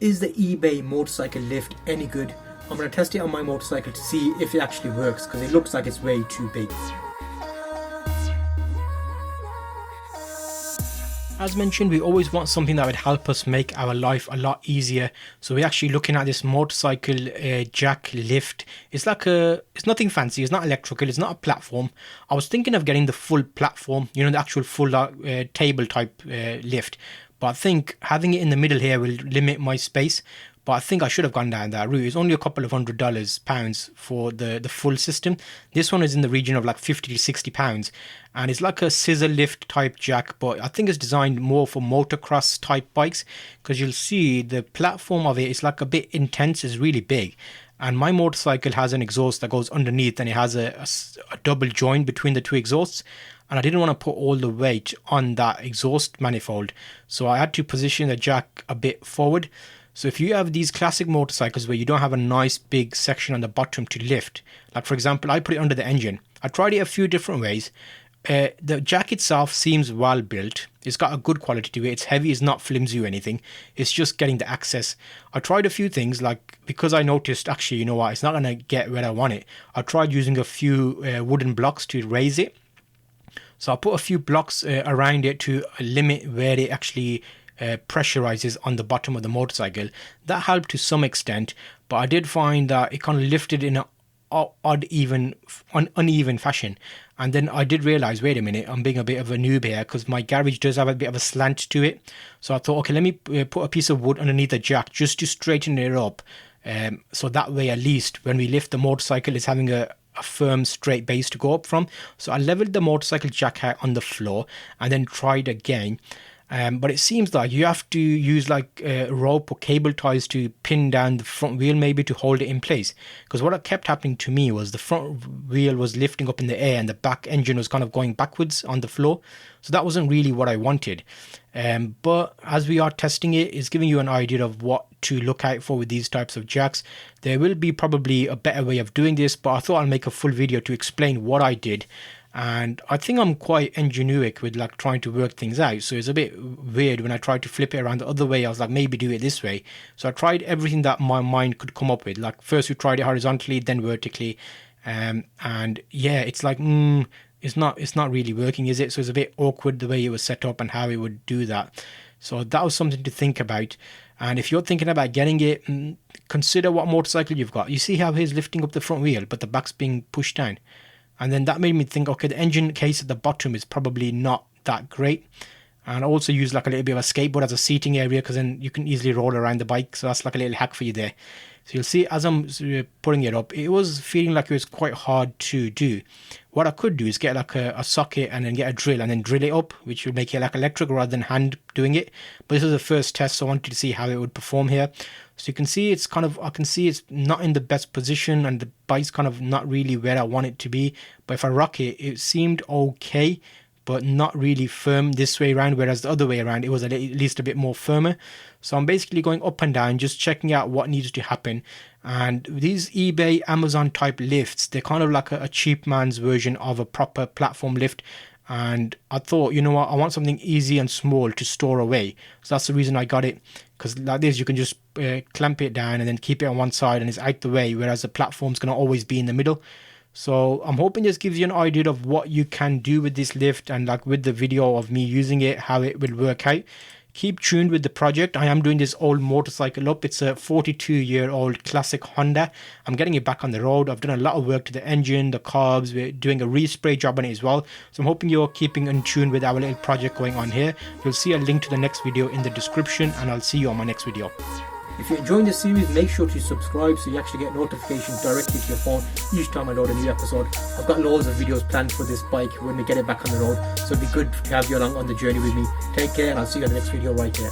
is the eBay motorcycle lift any good? I'm going to test it on my motorcycle to see if it actually works, because it looks like it's way too big. As mentioned, we always want something that would help us make our life a lot easier. So we're actually looking at this motorcycle jack lift. It's nothing fancy. It's not electrical. It's not a platform. I was thinking of getting the full platform, you know, the actual full table type lift. But I think having it in the middle here will limit my space. But I think I should have gone down that route. It's only a couple of £100 for the full system. This one is in the region of like £50 to £60. And it's like a scissor lift type jack, but I think it's designed more for motocross type bikes, because you'll see the platform of it is like a bit intense. It's really big. And my motorcycle has an exhaust that goes underneath, and it has a double joint between the two exhausts. And I didn't want to put all the weight on that exhaust manifold. So I had to position the jack a bit forward. So if you have these classic motorcycles where you don't have a nice big section on the bottom to lift, like for example, I put it under the engine. I tried it a few different ways. The jack itself seems well built. It's got a good quality to it. It's heavy, it's not flimsy or anything. It's just getting the access. I tried a few things, like because I noticed actually, you know what, it's not going to get where I want it. I tried using a few wooden blocks to raise it. So I put a few blocks around it to limit where it actually pressurizes on the bottom of the motorcycle. That helped to some extent, but I did find that it kind of lifted in an uneven fashion. And then I did realize, wait a minute, I'm being a bit of a noob here, because my garage does have a bit of a slant to it. So I thought, okay, let me put a piece of wood underneath the jack just to straighten it up, so that way at least when we lift the motorcycle, it's having a firm straight base to go up from. So I leveled the motorcycle jack out on the floor and then tried again. But it seems like you have to use like rope or cable ties to pin down the front wheel, maybe to hold it in place. Because what kept happening to me was the front wheel was lifting up in the air and the back engine was kind of going backwards on the floor. So that wasn't really what I wanted. But as we are testing it, it's giving you an idea of what to look out for with these types of jacks. There will be probably a better way of doing this, but I thought I'll make a full video to explain what I did. And I think I'm quite ingenuitive with like trying to work things out. So it's a bit weird when I tried to flip it around the other way. I was like, maybe do it this way. So I tried everything that my mind could come up with. Like first we tried it horizontally, then vertically. And yeah, it's like, it's not really working, is it? So it's a bit awkward the way it was set up and how it would do that. So that was something to think about. And if you're thinking about getting it, consider what motorcycle you've got. You see how he's lifting up the front wheel, but the back's being pushed down. And then that made me think, okay, the engine case at the bottom is probably not that great. And I also use like a little bit of a skateboard as a seating area, because then you can easily roll around the bike. So that's like a little hack for you there. So you'll see as I'm putting it up, it was feeling like it was quite hard to do. What I could do is get like a socket and then get a drill and then drill it up, which would make it like electric rather than hand doing it. But this is the first test, so I wanted to see how it would perform here. So you can see it's kind of, I can see it's not in the best position and the bike's kind of not really where I want it to be. But if I rock it, it seemed okay, but not really firm this way around, whereas the other way around, it was at least a bit more firmer. So I'm basically going up and down, just checking out what needs to happen. And these eBay, Amazon type lifts, they're kind of like a cheap man's version of a proper platform lift. And I thought, you know what, I want something easy and small to store away. So that's the reason I got it, because like this, you can just clamp it down and then keep it on one side and it's out the way, whereas the platform's going to always be in the middle. So I'm hoping this gives you an idea of what you can do with this lift, and like with the video of me using it, how it will work out. Keep tuned with the project. I am doing this old motorcycle up. It's a 42-year-old classic Honda. I'm getting it back on the road. I've done a lot of work to the engine, the carbs. We're doing a respray job on it as well. So I'm hoping you're keeping in tune with our little project going on here. You'll see a link to the next video in the description, and I'll see you on my next video. If you're enjoying this series, make sure to subscribe so you actually get notifications directly to your phone each time I load a new episode. I've got loads of videos planned for this bike when we get it back on the road, so it'd be good to have you along on the journey with me. Take care, and I'll see you in the next video right here.